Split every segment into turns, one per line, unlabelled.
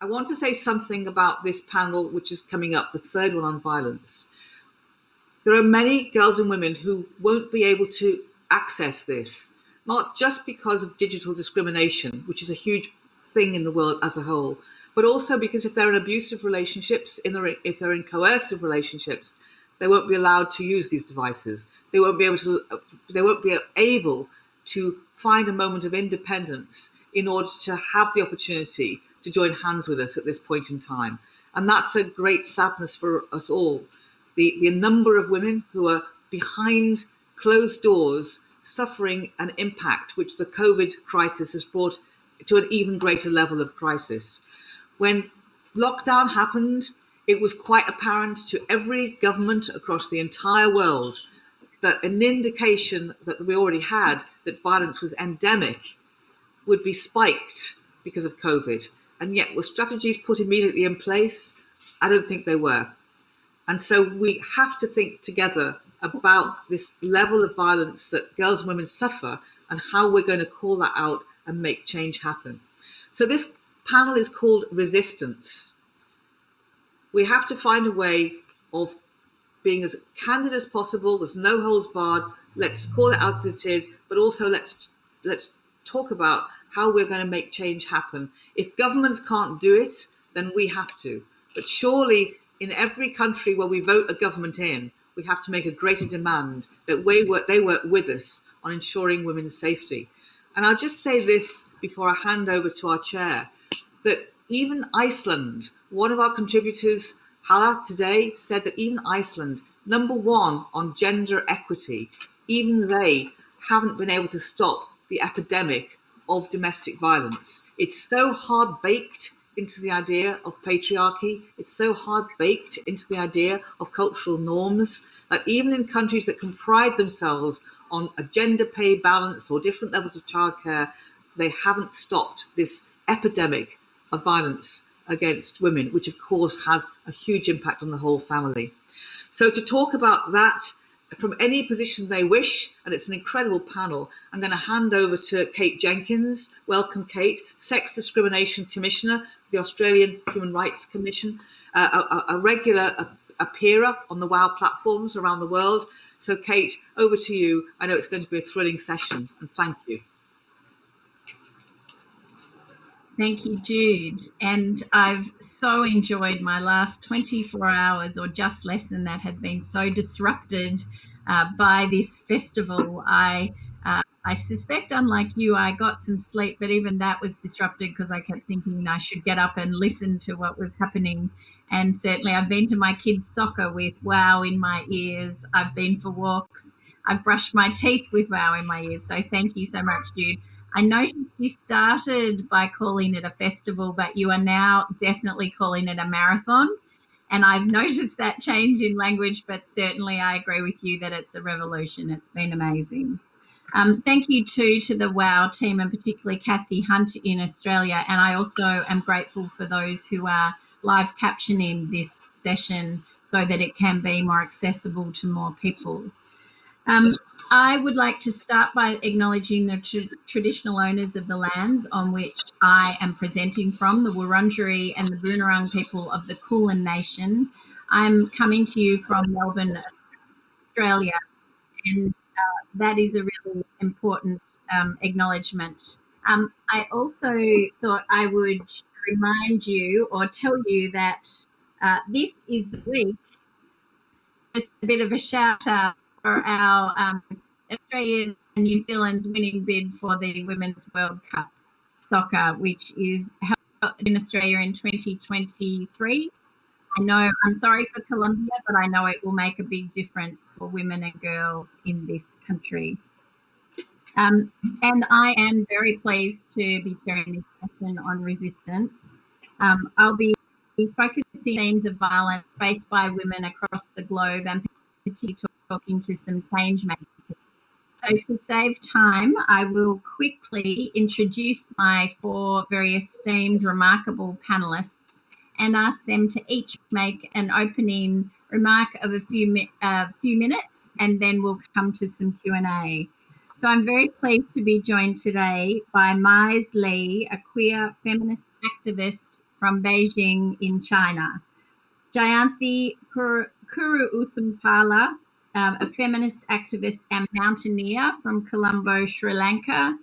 I want to say something about this panel, which is coming up, the third one on violence. There are many girls and women who won't be able to access this, not just because of digital discrimination, which is a huge thing in the world as a whole, but also because if they're in abusive relationships, if they're in coercive relationships, they won't be allowed to use these devices. They won't be able to find a moment of independence in order to have the opportunity to join hands with us at this point in time. And that's a great sadness for us all. The number of women who are behind closed doors suffering an impact which the COVID crisis has brought to an even greater level of crisis. When lockdown happened, it was quite apparent to every government across the entire world that an indication that we already had that violence was endemic would be spiked because of COVID. And yet, were strategies put immediately in place? I don't think they were. And so we have to think together about this level of violence that girls and women suffer and how we're going to call that out and make change happen. So this panel is called Resistance. We have to find a way of being as candid as possible. There's no holds barred. Let's call it out as it is, but also let's talk about how we're going to make change happen. If governments can't do it, then we have to. But surely in every country where we vote a government in, we have to make a greater demand that they work with us on ensuring women's safety. And I'll just say this before I hand over to our chair, that even Iceland, one of our contributors, Hana, today said that even Iceland, number one on gender equity, even they haven't been able to stop the epidemic of domestic violence. It's so hard baked into the idea of patriarchy. It's so hard baked into the idea of cultural norms that even in countries that can pride themselves on a gender pay balance or different levels of childcare, they haven't stopped this epidemic of violence against women, which of course has a huge impact on the whole family. So to talk about that from any position they wish, and it's an incredible panel, I'm going to hand over to Kate Jenkins. Welcome, Kate, Sex Discrimination Commissioner for the Australian Human Rights Commission, a regular appearer on the WOW platforms around the world. So Kate, over to you. I know it's going to be a thrilling session, and thank you.
Thank you, Jude. And I've so enjoyed my last 24 hours, or just less than that, has been so disrupted by this festival. I suspect, unlike you, I got some sleep, but even that was disrupted because I kept thinking I should get up and listen to what was happening. And certainly I've been to my kids' soccer with WOW in my ears. I've been for walks. I've brushed my teeth with WOW in my ears. So thank you so much, Jude. I noticed you started by calling it a festival, but you are now definitely calling it a marathon. And I've noticed that change in language, but certainly I agree with you that it's a revolution. It's been amazing. Thank you too to the WOW team, and particularly Kathy Hunt in Australia. And I also am grateful for those who are live captioning this session so that it can be more accessible to more people. I would like to start by acknowledging the traditional owners of the lands on which I am presenting from, the Wurundjeri and the Boonwurrung people of the Kulin Nation. I'm coming to you from Melbourne, Australia, and that is a really important acknowledgement. I also thought I would remind you or tell you that this is the week, just a bit of a shout out for our Australia and New Zealand's winning bid for the Women's World Cup soccer, which is held in Australia in 2023. I know, I'm sorry for Colombia, but I know it will make a big difference for women and girls in this country. And I am very pleased to be sharing this session on resistance. I'll be focusing on themes of violence faced by women across the globe, and particularly talking to some change makers. So to save time, I will quickly introduce my four very esteemed, remarkable panelists and ask them to each make an opening remark of a few minutes, and then we'll come to some Q&A. So I'm very pleased to be joined today by Maizi Li, a queer feminist activist from Beijing in China. Jayanthi Kuru-Utumpala, a feminist activist and mountaineer from Colombo, Sri Lanka.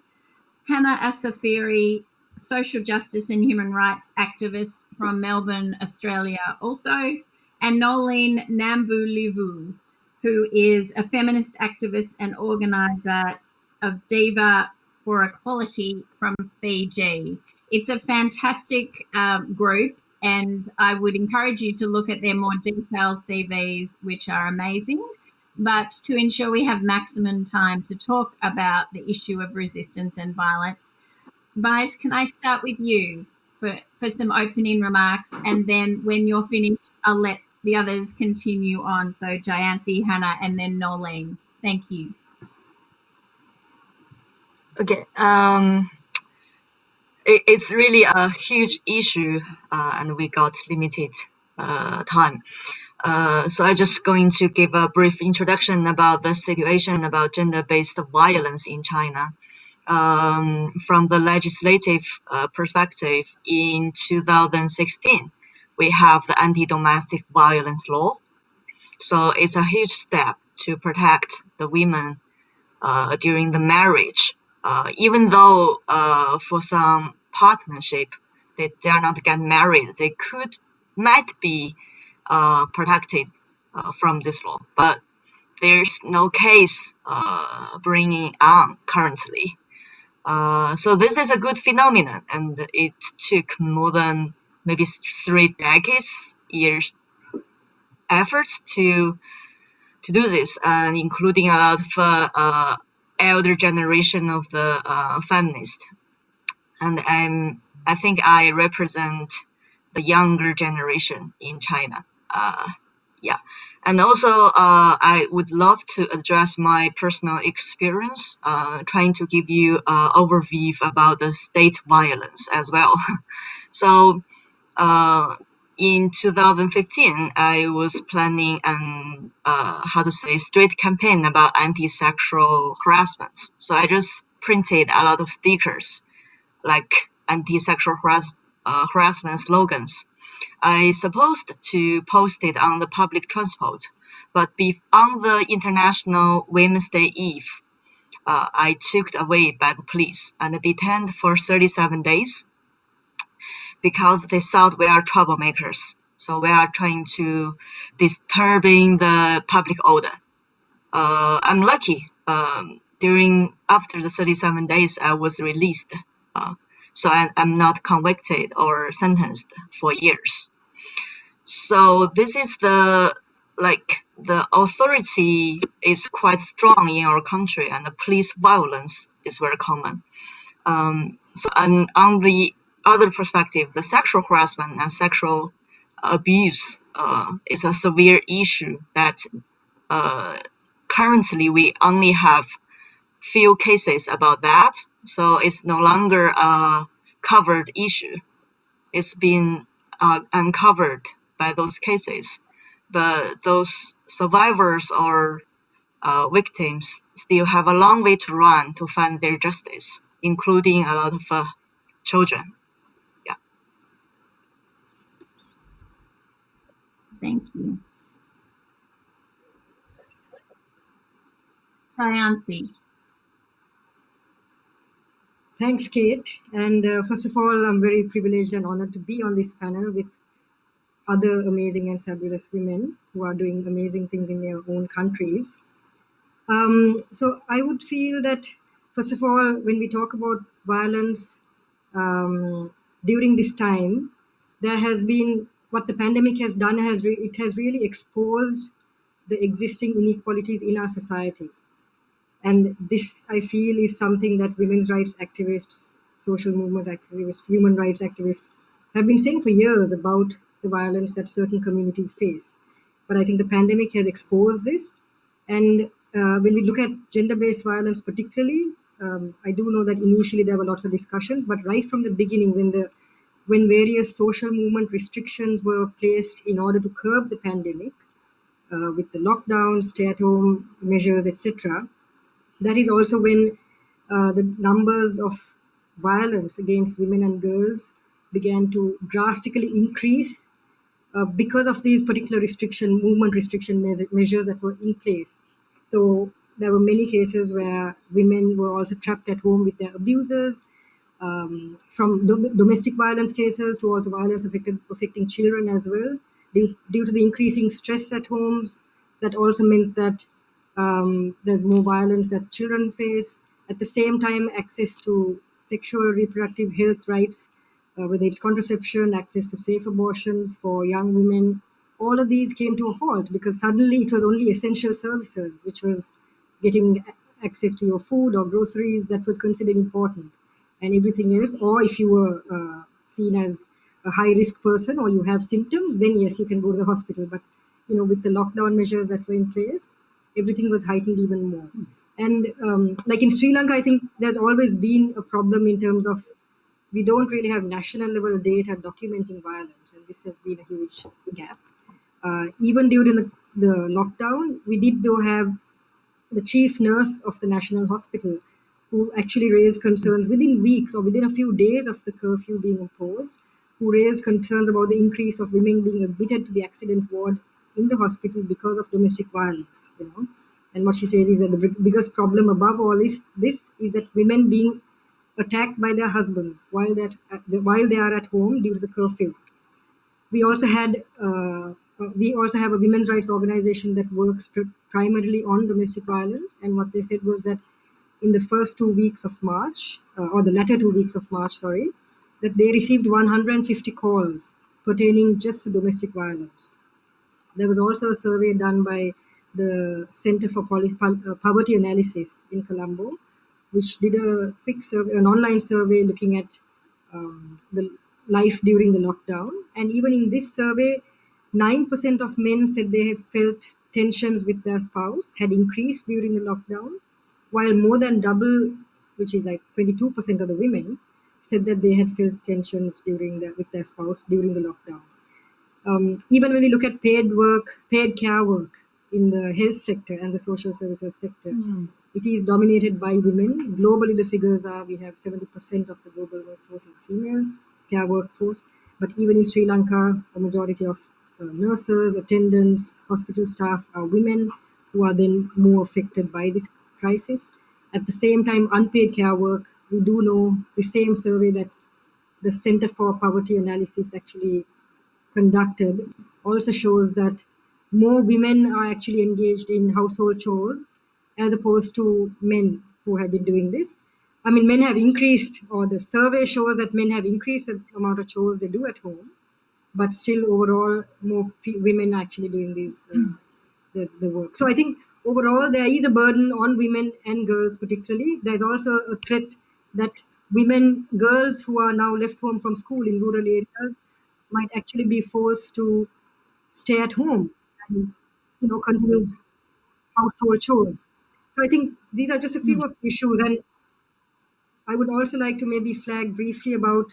Hana Assafiri, social justice and human rights activist from Melbourne, Australia also. And Noelene Nabulivou, who is a feminist activist and organiser of DIVA for Equality from Fiji. It's a fantastic group, and I would encourage you to look at their more detailed CVs, which are amazing. But to ensure we have maximum time to talk about the issue of resistance and violence, Maiz, can I start with you for some opening remarks? And then when you're finished, I'll let the others continue on. So Jayanthi, Hana, and then Noelene. Thank you.
Okay. It's really a huge issue, and we got limited time. So I'm just going to give a brief introduction about the situation about gender-based violence in China. From the legislative perspective, in 2016, we have the anti-domestic violence law. So it's a huge step to protect the women during the marriage, even though for some partnership, they dare not get married, they might be protected from this law, but there's no case bringing on currently. So this is a good phenomenon, and it took more than maybe 3 years efforts to do this, and including a lot of elder generation of the feminists. And I think I represent the younger generation in China. Yeah. And also, I would love to address my personal experience, trying to give you an overview about the state violence as well. So, in 2015, I was planning an, street campaign about anti-sexual harassment. So I just printed a lot of stickers, like anti-sexual harassment slogans. I supposed to post it on the public transport, but on the International Women's Day Eve, I took away by the police and detained for 37 days because they thought we are troublemakers. So we are trying to disturbing the public order. I'm lucky. After the 37 days, I was released. So I'm not convicted or sentenced for years. So this is the authority is quite strong in our country, and the police violence is very common. And on the other perspective, the sexual harassment and sexual abuse is a severe issue that currently we only have few cases about that, so it's no longer a covered issue. It's been uncovered by those cases, but those survivors or victims still have a long way to run to find their justice, including a lot of children. Yeah.
Thank you. Jayanthi.
Thanks, Kate. And first of all, I'm very privileged and honored to be on this panel with other amazing and fabulous women who are doing amazing things in their own countries. So I would feel that, first of all, when we talk about violence during this time, there has been, what the pandemic has done, it has really exposed the existing inequalities in our society. And this, I feel, is something that women's rights activists, social movement activists, human rights activists have been saying for years about the violence that certain communities face. But I think the pandemic has exposed this. And when we look at gender-based violence particularly, I do know that initially there were lots of discussions, but right from the beginning, when various social movement restrictions were placed in order to curb the pandemic, with the lockdown, stay-at-home measures, etc., that is also when the numbers of violence against women and girls began to drastically increase because of these particular movement restriction measures that were in place. So there were many cases where women were also trapped at home with their abusers, from domestic violence cases to also violence affecting children as well. Due to the increasing stress at homes, that also meant that there's more violence that children face. At the same time, access to sexual reproductive health rights, whether it's contraception, access to safe abortions for young women, all of these came to a halt because suddenly it was only essential services, which was getting access to your food or groceries, that was considered important. And everything else, or if you were seen as a high risk person or you have symptoms, then yes, you can go to the hospital. But with the lockdown measures that were in place, everything was heightened even more. And like in Sri Lanka, I think there's always been a problem in terms of we don't really have national level data documenting violence, and this has been a huge gap. Even during the lockdown, we did though have the chief nurse of the national hospital who actually raised concerns within weeks or within a few days of the curfew being imposed, who raised concerns about the increase of women being admitted to the accident ward in the hospital because of domestic violence. And what she says is that the biggest problem above all is that women being attacked by their husbands while they are at home due to the curfew. We also have a women's rights organization that works primarily on domestic violence, and what they said was that in the first 2 weeks of March, or the latter 2 weeks of March, sorry, that they received 150 calls pertaining just to domestic violence. There was also a survey done by the Center for Poverty Analysis in Colombo, which did a quick survey, an online survey looking at the life during the lockdown. And even in this survey, 9% of men said they have felt tensions with their spouse had increased during the lockdown, while more than double, which is like 22% of the women, said that they had felt tensions with their spouse during the lockdown. Even when we look at paid care work in the health sector and the social services sector, it is dominated by women. Globally, the figures are we have 70% of the global workforce is female care workforce. But even in Sri Lanka, a majority of nurses, attendants, hospital staff are women who are then more affected by this crisis. At the same time, unpaid care work, we do know the same survey that the Center for Poverty Analysis actually conducted also shows that more women are actually engaged in household chores as opposed to men who have been doing this. I mean, men have increased, or the survey shows that men have increased the amount of chores they do at home, but still overall more women are actually doing the work. So I think overall there is a burden on women and girls particularly. There's also a threat that girls who are now left home from school in rural areas might actually be forced to stay at home and continue household chores. So I think these are just a few of the issues, and I would also like to maybe flag briefly about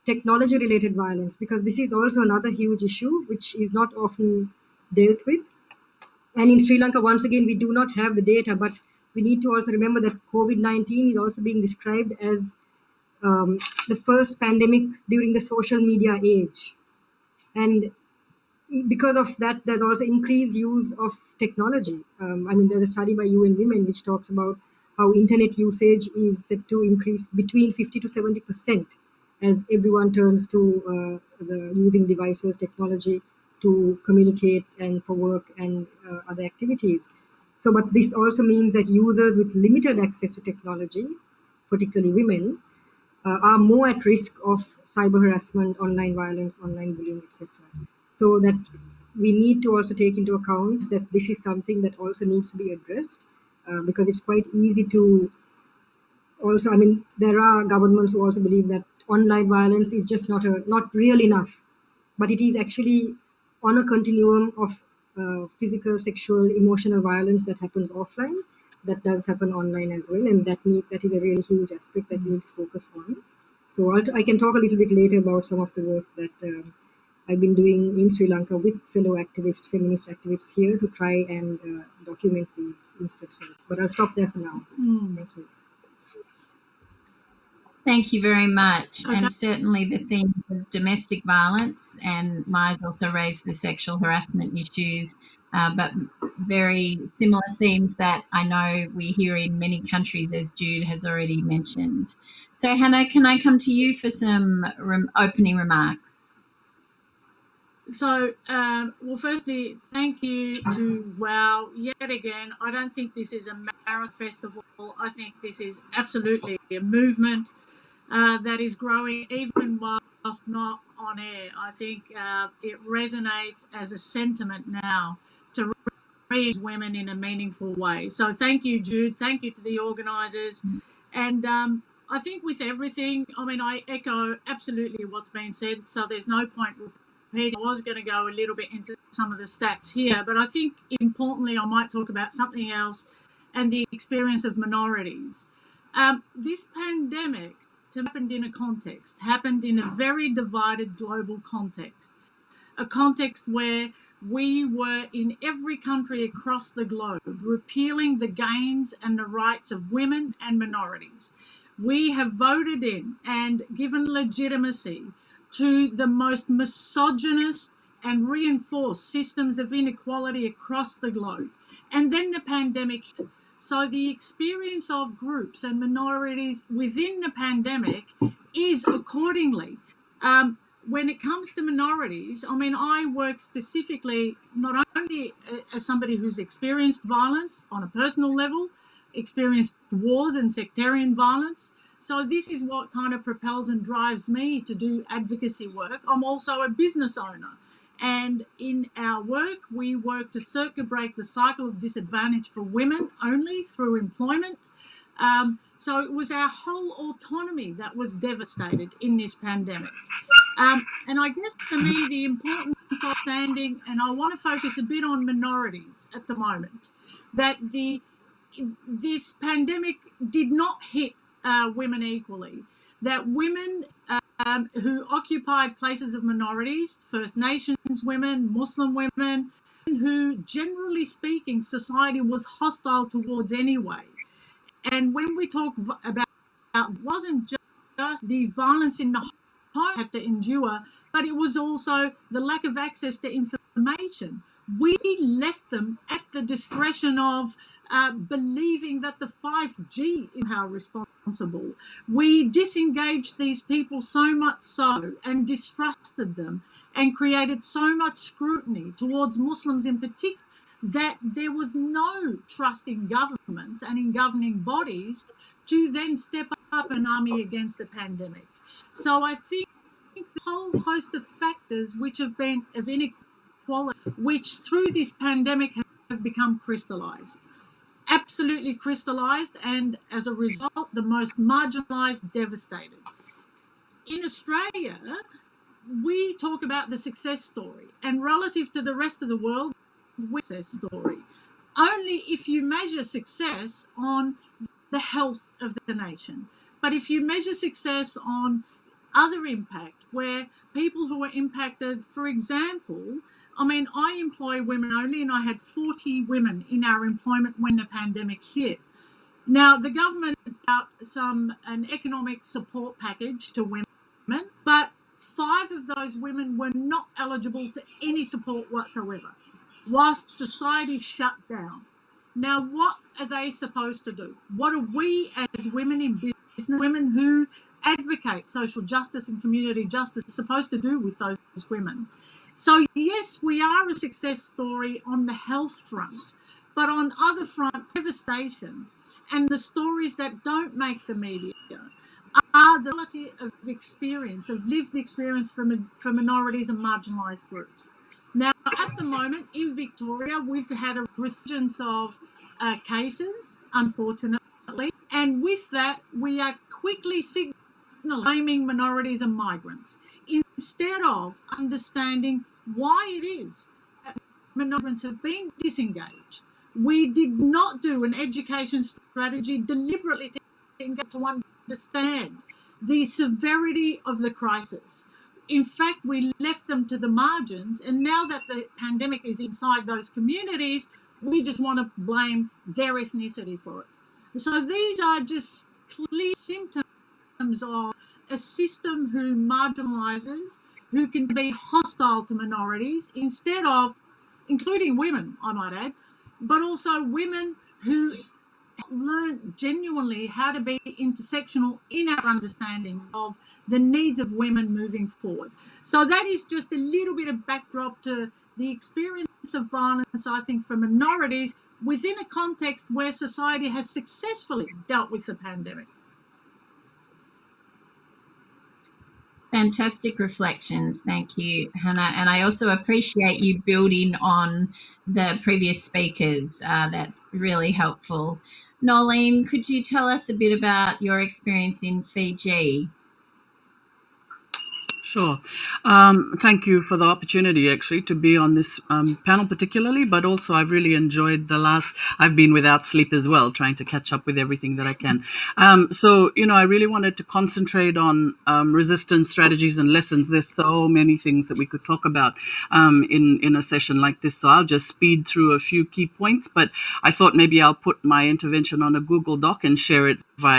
technology related violence, because this is also another huge issue which is not often dealt with. And in Sri Lanka, once again, we do not have the data, but we need to also remember that COVID-19 is also being described as the first pandemic during the social media age. And because of that, there's also increased use of technology. There's a study by UN Women which talks about how internet usage is set to increase between 50 to 70% as everyone turns to using devices, technology to communicate and for work and other activities. So, but this also means that users with limited access to technology, particularly women, are more at risk of cyber harassment, online violence, online bullying, etc. So that we need to also take into account that this is something that also needs to be addressed, because it's quite easy to also, there are governments who also believe that online violence is just not real enough, but it is actually on a continuum of physical, sexual, emotional violence that happens offline, that does happen online as well, and that is a really huge aspect that needs focus on. So I can talk a little bit later about some of the work that I've been doing in Sri Lanka with fellow activists, feminist activists here to try and document these instances. But I'll stop there for now. Thank you.
Thank you very much.
Okay.
And certainly the theme of domestic violence, and Mai's also raised the sexual harassment issues, but very similar themes that I know we hear in many countries, as Jude has already mentioned. So, Hana, can I come to you for some opening remarks?
So, well, firstly, thank you to WOW yet again. I don't think this is a marathon festival. I think this is absolutely a movement that is growing even whilst not on air. I think it resonates as a sentiment now to reach women in a meaningful way. So thank you, Jude. Thank you to the organisers. And I think with everything, I mean, I echo absolutely what's been said, so there's no point repeating. I was going to go a little bit into some of the stats here, but I think importantly I might talk about something else and the experience of minorities. This pandemic happened in a very divided global context, a context where we were in every country across the globe repealing the gains and the rights of women and minorities. We have voted in and given legitimacy to the most misogynist and reinforced systems of inequality across the globe. And then the pandemic. So the experience of groups and minorities within the pandemic is accordingly. When it comes to minorities, I mean, I work specifically not only as somebody who's experienced violence on a personal level, experienced wars and sectarian violence. So this is what kind of propels and drives me to do advocacy work. I'm also a business owner. And in our work, we work to circuit break the cycle of disadvantage for women only through employment. So it was our whole autonomy that was devastated in this pandemic. And I guess for me, the importance of standing, and I want to focus a bit on minorities at the moment, that this pandemic did not hit women equally, that women who occupied places of minorities, First Nations women, Muslim women, who generally speaking society was hostile towards anyway. And when we talk about it wasn't just the violence in the home had to endure, but it was also the lack of access to information. We left them at the discretion of believing that the 5G is how responsible. We disengaged these people so much so and distrusted them and created so much scrutiny towards Muslims in particular that there was no trust in governments and in governing bodies to then step up an army against the pandemic. So I think the whole host of factors which have been of inequality, which through this pandemic have become crystallized, absolutely crystallized, and as a result, the most marginalised, devastated. In Australia, we talk about the success story, and relative to the rest of the world, success story. Only if you measure success on the health of the nation. But if you measure success on other impact, where people who are impacted, for example, I mean, I employ women only, and I had 40 women in our employment when the pandemic hit. Now, the government put out an economic support package to women, but 5 of those women were not eligible to any support whatsoever, whilst society shut down. Now, what are they supposed to do? What are we as women in business, women who advocate social justice and community justice, supposed to do with those women? So, yes, we are a success story on the health front, but on other fronts, devastation and the stories that don't make the media are the reality of experience, of lived experience for minorities and marginalised groups. Now, at the moment in Victoria, we've had a resurgence of cases, unfortunately, and with that, we are quickly blaming minorities and migrants instead of understanding why it is that migrants have been disengaged. We did not do an education strategy deliberately to understand the severity of the crisis. In fact, we left them to the margins, and now that the pandemic is inside those communities, we just want to blame their ethnicity for it. So these are just clear symptoms terms of a system who marginalises, who can be hostile to minorities, instead of, including women, I might add, but also women who learn genuinely how to be intersectional in our understanding of the needs of women moving forward. So that is just a little bit of backdrop to the experience of violence, I think, for minorities within a context where society has successfully dealt with the pandemic.
Fantastic reflections. Thank you, Hana. And I also appreciate you building on the previous speakers. That's really helpful. Noelene, could you tell us a bit about your experience in Fiji?
Sure. Thank you for the opportunity, actually, to be on this panel particularly, but also I've really enjoyed I've been without sleep as well, trying to catch up with everything that I can. So, I really wanted to concentrate on resistance strategies and lessons. There's so many things that we could talk about in a session like this, so I'll just speed through a few key points, but I thought maybe I'll put my intervention on a Google Doc and share it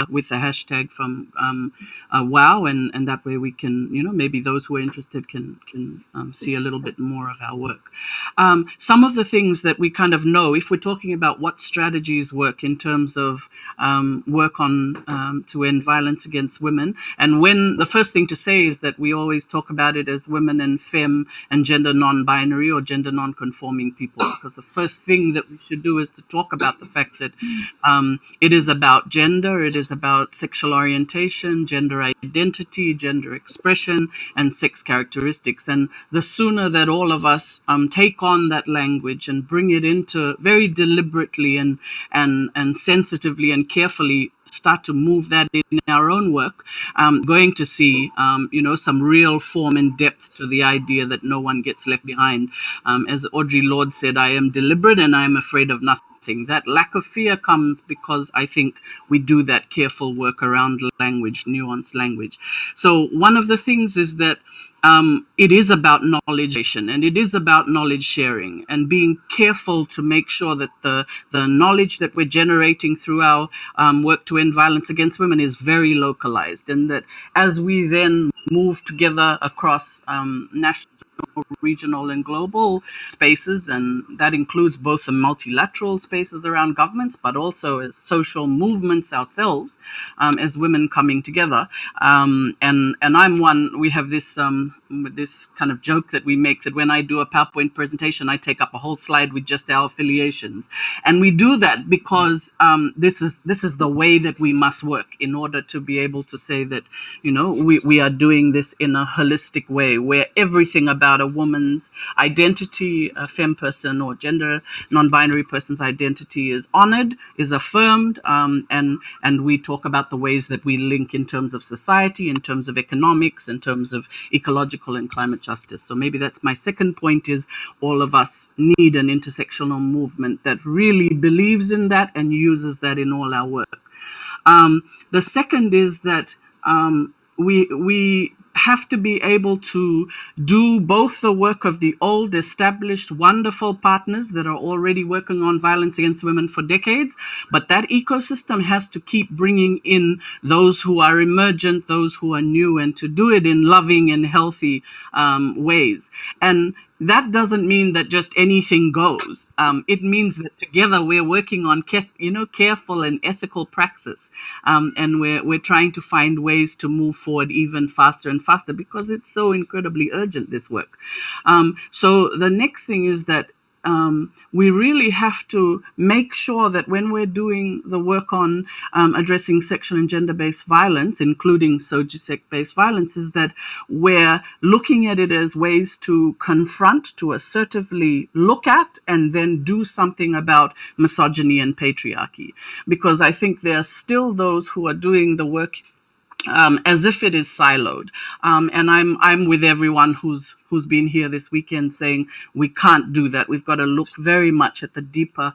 with the hashtag from WOW, and that way we can, maybe those who are interested can see a little bit more of our work. Some of the things that we kind of know, if we're talking about what strategies work in terms of work on to end violence against women, and when the first thing to say is that we always talk about it as women and femme and gender non-binary or gender non-conforming people, because the first thing that we should do is to talk about the fact that it is about gender, it is about sexual orientation, gender identity, gender expression, and sex characteristics. And the sooner that all of us take on that language and bring it into very deliberately and sensitively and carefully start to move that in our own work, going to see, some real form and depth to the idea that no one gets left behind. As Audre Lorde said, I am deliberate and I am afraid of nothing. That lack of fear comes because I think we do that careful work around language, nuanced language. So one of the things is that it is about knowledge and it is about knowledge sharing and being careful to make sure that the knowledge that we're generating through our work to end violence against women is very localized, and that as we then move together across national, regional and global spaces, and that includes both the multilateral spaces around governments, but also as social movements ourselves, as women coming together. And I'm one, we have this kind of joke that we make that when I do a PowerPoint presentation, I take up a whole slide with just our affiliations. And we do that because this is the way that we must work in order to be able to say that, we are doing this in a holistic way where everything about a woman's identity, a femme person or gender non-binary person's identity is honored, is affirmed, and we talk about the ways that we link in terms of society, in terms of economics, in terms of ecological and climate justice. So maybe that's my second point, is all of us need an intersectional movement that really believes in that and uses that in all our work. The second is that we have to be able to do both the work of the old, established, wonderful partners that are already working on violence against women for decades, but that ecosystem has to keep bringing in those who are emergent, those who are new, and to do it in loving and healthy ways. And that doesn't mean that just anything goes. It means that together we're working on careful and ethical praxis, and we're trying to find ways to move forward even faster and faster because it's so incredibly urgent, this work. So the next thing is that we really have to make sure that when we're doing the work on addressing sexual and gender-based violence, including SOGISEC-based violence, is that we're looking at it as ways to confront, to assertively look at, and then do something about misogyny and patriarchy. Because I think there are still those who are doing the work as if it is siloed. And I'm with everyone who's who's been here this weekend saying we can't do that. We've got to look very much at the deeper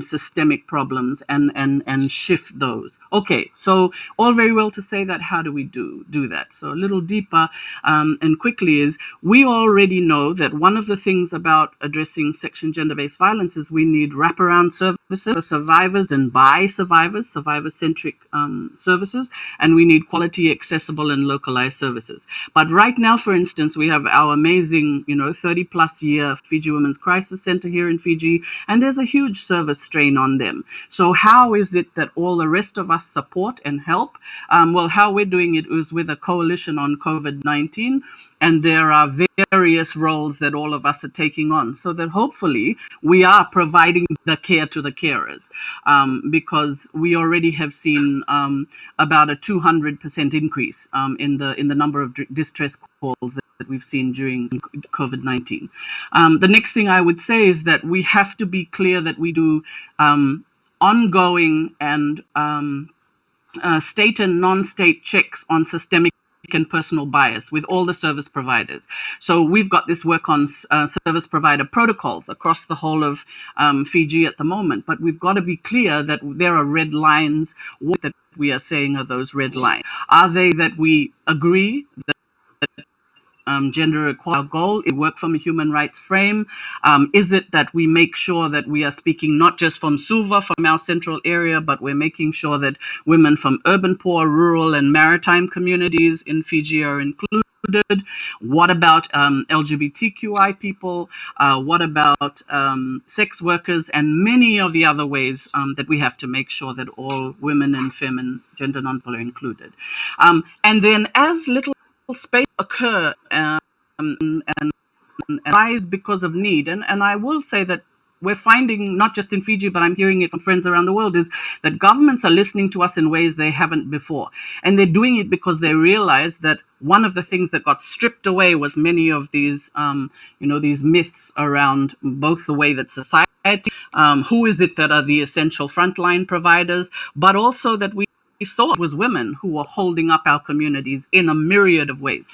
systemic problems and shift those. Okay, so all very well to say that. How do we do that? So a little deeper and quickly is, we already know that one of the things about addressing sex and gender-based violence is we need wraparound services for survivors and by survivors, survivor-centric services, and we need quality, accessible, and localized services. But right now, for instance, we have our amazing, 30-plus year Fiji Women's Crisis Center here in Fiji, and there's a huge service strain on them. So how is it that all the rest of us support and help? Well, how we're doing it is with a coalition on COVID-19, and there are various roles that all of us are taking on, so that hopefully we are providing the care to the carers, because we already have seen about a 200% increase in the number of distress calls that we've seen during COVID-19. The next thing I would say is that we have to be clear that we do ongoing and state and non-state checks on systemic and personal bias with all the service providers. So we've got this work on service provider protocols across the whole of Fiji at the moment, but we've got to be clear that there are red lines. What that we are saying are those red lines? Are they that we agree that gender equality goal is work from a human rights frame? Is it that we make sure that we are speaking not just from Suva, from our central area, but we're making sure that women from urban, poor, rural, and maritime communities in Fiji are included? What about LGBTQI people? What about sex workers, and many of the other ways that we have to make sure that all women and feminine gender non-people are included? And then as little space occur and rise because of need, and I will say that we're finding, not just in Fiji, but I'm hearing it from friends around the world, is that governments are listening to us in ways they haven't before. And they're doing it because they realize that one of the things that got stripped away was many of these, these myths around both the way that society, who is it that are the essential frontline providers, but also that we saw it was women who were holding up our communities in a myriad of ways.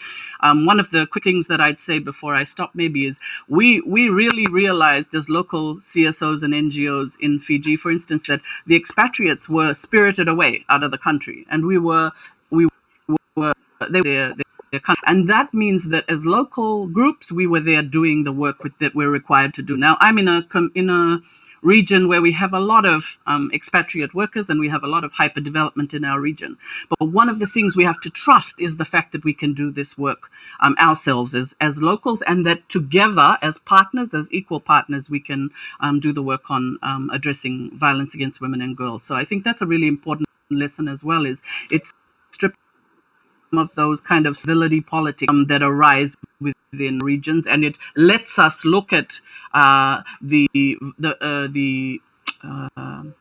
One of the quick things that I'd say before I stop maybe is we really realized as local CSOs and NGOs in Fiji, for instance, that the expatriates were spirited away out of the country, and they were their country. And that means that as local groups, we were there doing the work that we're required to do. Now, I'm in a region where we have a lot of expatriate workers, and we have a lot of hyper development in our region. But one of the things we have to trust is the fact that we can do this work ourselves as locals, and that together as partners, as equal partners, we can do the work on addressing violence against women and girls. So I think that's a really important lesson as well, is it's stripped of those kind of civility politics that arise within regions, and it lets us look at the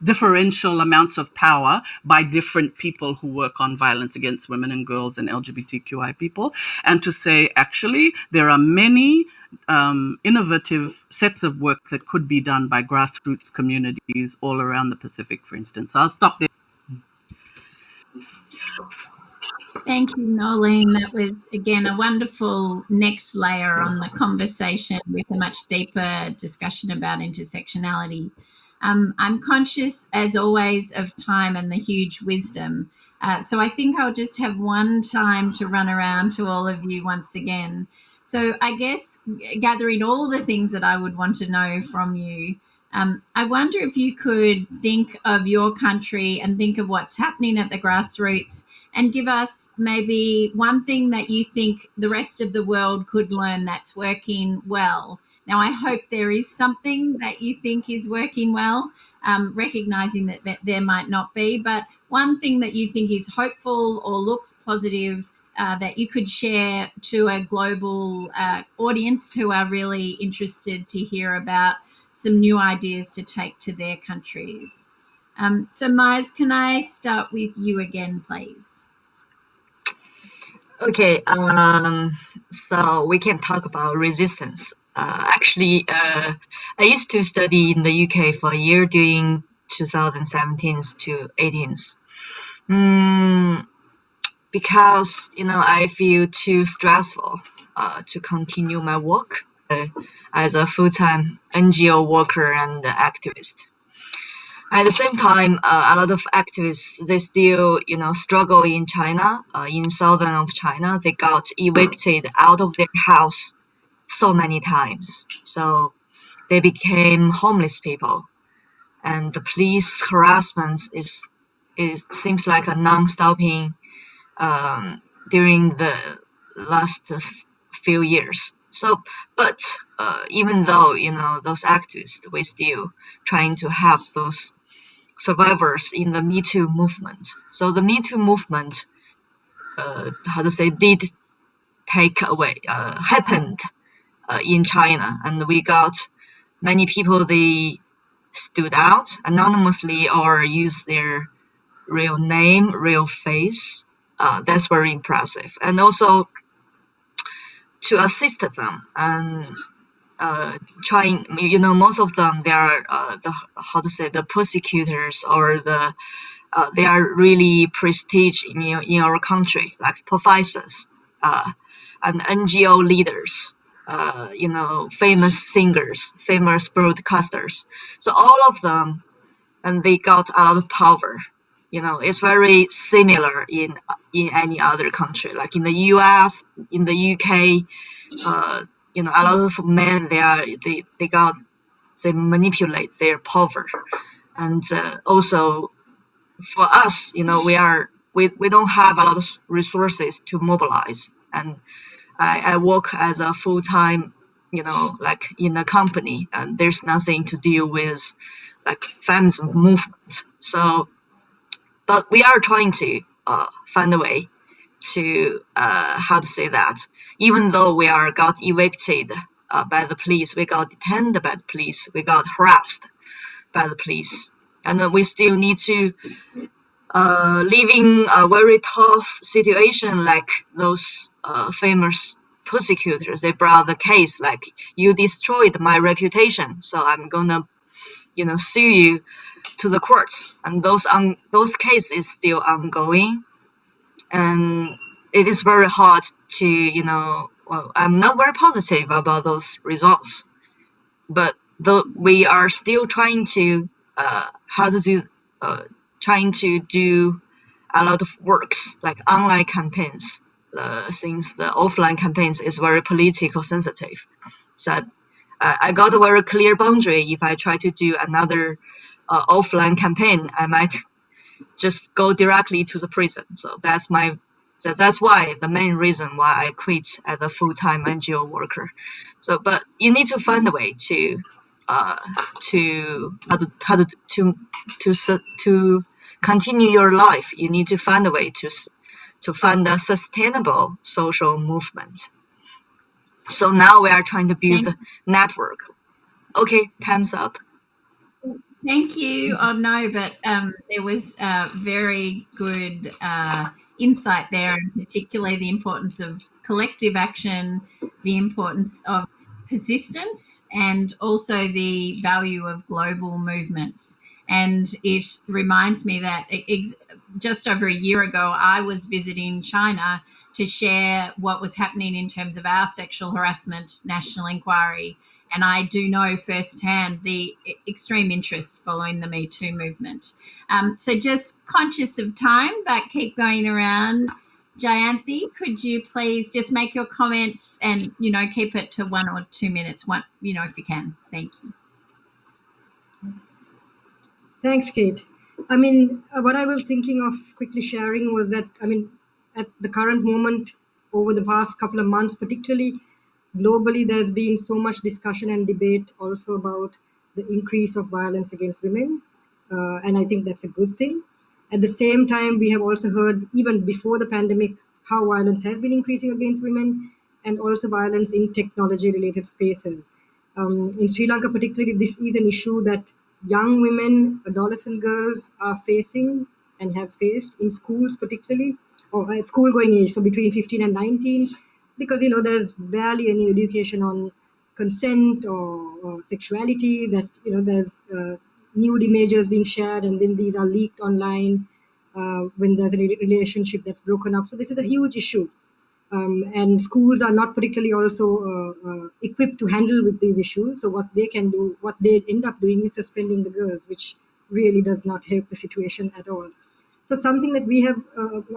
differential amounts of power by different people who work on violence against women and girls and LGBTQI people, and to say, actually, there are many innovative sets of work that could be done by grassroots communities all around the Pacific, for instance. So I'll stop there.
Thank you, Noelene. That was, again, a wonderful next layer on the conversation with a much deeper discussion about intersectionality. I'm conscious, as always, of time and the huge wisdom. So I think I'll just have one time to run around to all of you once again. So I guess gathering all the things that I would want to know from you, I wonder if you could think of your country and think of what's happening at the grassroots, and give us maybe one thing that you think the rest of the world could learn that's working well. Now, I hope there is something that you think is working well, recognizing that there might not be, but one thing that you think is hopeful or looks positive that you could share to a global audience who are really interested to hear about some new ideas to take to their countries. So, Maiz, can I start with you again, please?
Okay, so we can talk about resistance. Actually, I used to study in the UK for a year during 2017 to 18s. Because, I feel too stressful to continue my work as a full-time NGO worker and activist. At the same time, a lot of activists, they still, struggle in China, in southern of China. They got evicted out of their house so many times. So they became homeless people. And the police harassment seems like a non-stopping during the last few years. So, but even though, those activists, we're still trying to help those survivors in the Me Too movement. So the Me Too movement, did happened in China, and we got many people, they stood out anonymously or used their real name, real face. That's very impressive. And also to assist them and trying, most of them, they are the persecutors, or they are really prestige in our country, like professors and NGO leaders, famous singers, famous broadcasters. So all of them, and they got a lot of power. It's very similar in any other country, like in the US, in the UK. A lot of men, they manipulate their power, and also for us, we don't have a lot of resources to mobilize. And I work as a full-time, like in a company, and there's nothing to deal with like feminism movement. So, but we are trying to find a way to even though we got evicted by the police, we got detained by the police, we got harassed by the police, and we still need to living a very tough situation, like those famous persecutors. They brought the case like, you destroyed my reputation, so I'm gonna sue you to the courts. And those cases still ongoing, and it is very hard to I'm not very positive about those results, but we are still trying to trying to do a lot of works, like online campaigns, since the offline campaigns is very political sensitive. So I got a very clear boundary. If I try to do another offline campaign, I might just go directly to the prison. So that's why the main reason why I quit as a full-time NGO worker. So, but you need to find a way to continue your life. You need to find a way to find a sustainable social movement. So now we are trying to build a network. Okay, time's up.
Thank you. Oh no, but there was very good insight there, and particularly the importance of collective action, the importance of persistence, and also the value of global movements. And it reminds me that just over a year ago, I was visiting China to share what was happening in terms of our sexual harassment national inquiry. And I do know firsthand the extreme interest following the Me Too movement. So just conscious of time, but keep going around. Jayanthi, could you please just make your comments and, keep it to 1 or 2 minutes, if you can. Thank you.
Thanks, Kate. What I was thinking of quickly sharing was that, at the current moment, over the past couple of months, particularly globally, there's been so much discussion and debate also about the increase of violence against women. And I think that's a good thing. At the same time, we have also heard, even before the pandemic, how violence has been increasing against women, and also violence in technology-related spaces. In Sri Lanka particularly, this is an issue that young women, adolescent girls are facing and have faced in schools particularly, or school-going age, so between 15 and 19, because there's barely any education on consent or sexuality, that there's nude images being shared, and then these are leaked online when there's a relationship that's broken up. So this is a huge issue. and schools are not particularly also equipped to handle with these issues. So what they can do, what they end up doing is suspending the girls, which really does not help the situation at all. So something that we have,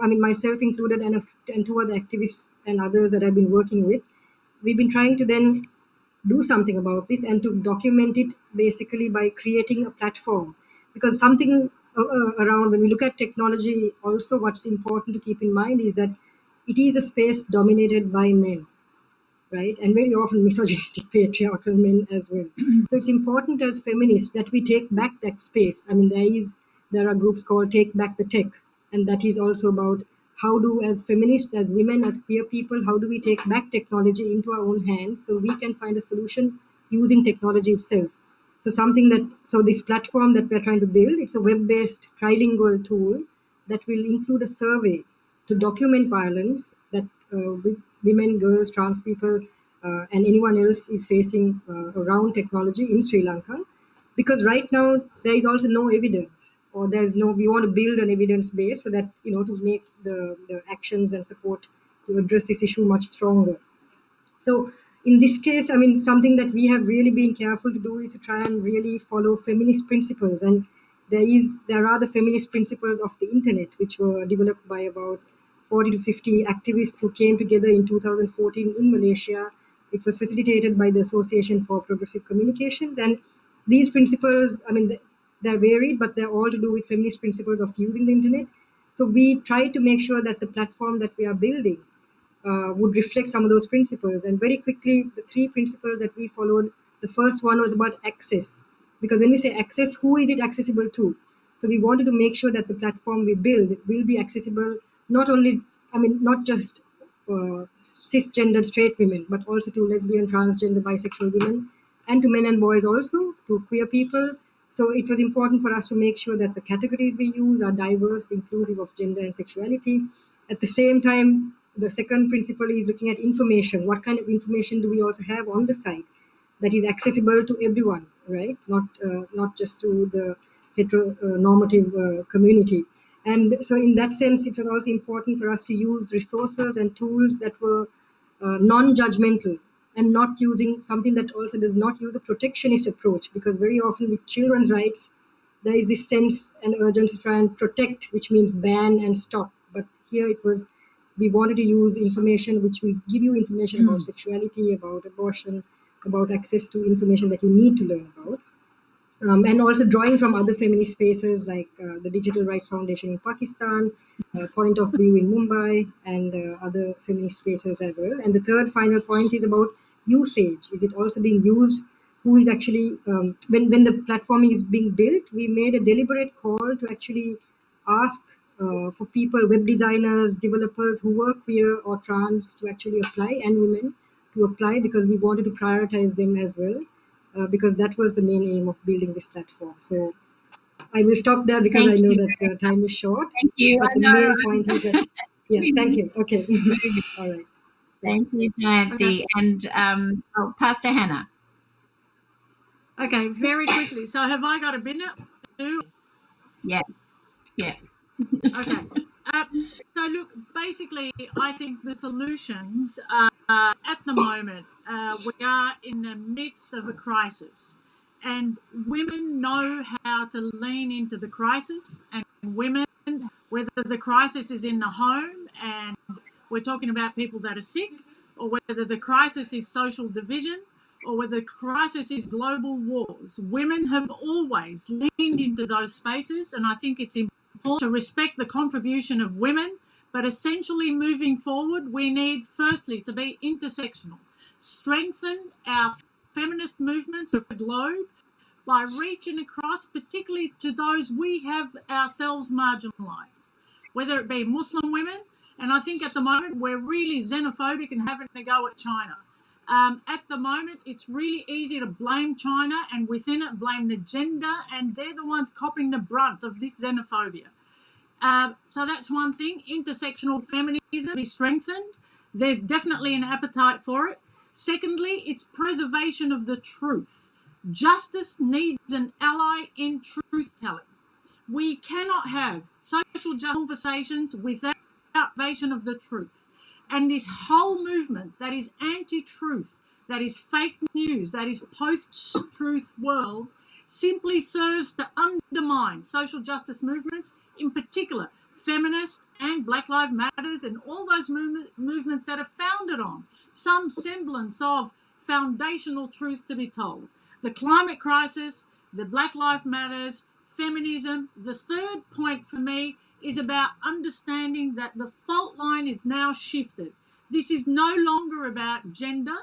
I mean, myself included, and two other activists and others that I've been working with, we've been trying to then do something about this and to document it basically by creating a platform. Because something around, when we look at technology, also what's important to keep in mind is that it is a space dominated by men, right? And very often misogynistic, patriarchal men as well. So it's important as feminists that we take back that space. I mean, there are groups called Take Back the Tech, and that is also about how do, as feminists, as women, as queer people, how do we take back technology into our own hands so we can find a solution using technology itself. So this platform that we're trying to build, it's a web-based trilingual tool that will include a survey to document violence that women, girls, trans people, and anyone else is facing around technology in Sri Lanka. Because right now there is also no evidence, or we want to build an evidence base so that, to make the actions and support to address this issue much stronger. So in this case, I mean, something that we have really been careful to do is to try and really follow feminist principles. And there are the feminist principles of the internet, which were developed by about 40 to 50 activists who came together in 2014 in Malaysia. It was facilitated by the Association for Progressive Communications. And these principles, I mean, they're varied, but they're all to do with feminist principles of using the internet. So we try to make sure that the platform that we are building would reflect some of those principles. And very quickly, the three principles that we followed, the first one was about access. Because when we say access, who is it accessible to? So we wanted to make sure that the platform we build will be accessible not just cisgender straight women, but also to lesbian, transgender, bisexual women, and to men and boys also, to queer people. So it was important for us to make sure that the categories we use are diverse, inclusive of gender and sexuality. At the same time, the second principle is looking at information. What kind of information do we also have on the site that is accessible to everyone, right? Not just to the heteronormative community. And so in that sense, it was also important for us to use resources and tools that were non-judgmental, and not using something that also does not use a protectionist approach, because very often with children's rights, there is this sense and urgency to try and protect, which means ban and stop. But here we wanted to use information which will give you information about sexuality, about abortion, about access to information that you need to learn about. And also drawing from other feminist spaces like the Digital Rights Foundation in Pakistan, Point of View in Mumbai, and other feminist spaces as well. And the third final point is about usage. Is it also being used? Who is actually, when the platform is being built, we made a deliberate call to actually ask for people, web designers, developers who were queer or trans to actually apply, and women to apply, because we wanted to prioritize them as well. Because that was the main aim of building this platform. So I will stop there because
Thank
I know
you.
that time is short.
Thank you.
But
I
the
know.
main point is that, yeah, thank you. Okay. All right.
Thank you, Jayanthi.
Okay.
And I'll pass to Hana.
Okay, very quickly. So have I got a minute?
Yeah.
Okay. So look, basically, I think the solutions at the moment, we are in the midst of a crisis, and women know how to lean into the crisis, and women, whether the crisis is in the home and we're talking about people that are sick, or whether the crisis is social division, or whether the crisis is global wars, women have always leaned into those spaces, and I think it's important to respect the contribution of women. But essentially, moving forward, we need firstly to be intersectional, strengthen our feminist movements of the globe by reaching across, particularly to those we have ourselves marginalised, whether it be Muslim women. And I think at the moment we're really xenophobic and having to go at China. At the moment, it's really easy to blame China, and within it blame the gender, and they're the ones copping the brunt of this xenophobia. So that's one thing. Intersectional feminism be strengthened. There's definitely an appetite for it. Secondly, it's preservation of the truth. Justice needs an ally in truth-telling. We cannot have social justice conversations without preservation of the truth. And this whole movement that is anti-truth, that is fake news, that is post-truth world, simply serves to undermine social justice movements, in particular feminist and Black Lives Matters and all those movements that are founded on some semblance of foundational truth to be told. The climate crisis, the Black Lives Matters, feminism. The third point for me is about understanding that the fault line is now shifted. This is no longer about gender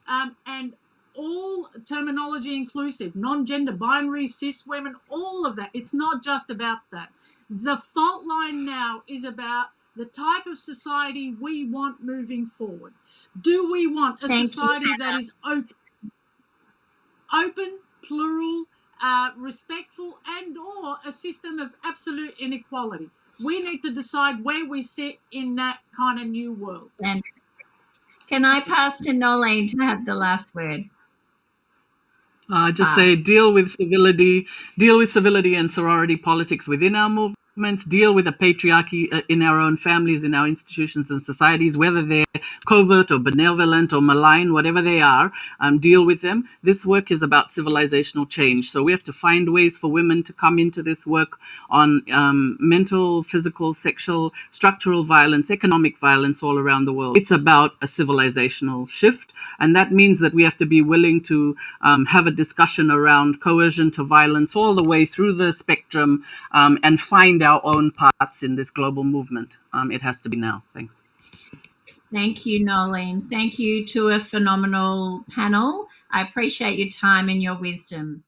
and all terminology inclusive, non-gender, binary, cis women, all of that. It's not just about that. The fault line now is about the type of society we want moving forward. Do we want a society that is open, plural, respectful, and or a system of absolute inequality? We need to decide where we sit in that kind of new world.
And can I pass to Noelene to have the last word?
Just say deal with civility and sorority politics within our movements, deal with the patriarchy in our own families, in our institutions and societies, whether they're covert or benevolent or malign, whatever they are, deal with them. This work is about civilizational change. So we have to find ways for women to come into this work on mental, physical, sexual, structural violence, economic violence all around the world. It's about a civilizational shift. And that means that we have to be willing to have a discussion around coercion to violence all the way through the spectrum and find our own parts in this global movement. It has to be now. Thanks.
Thank you, Noelene. Thank you to a phenomenal panel. I appreciate your time and your wisdom.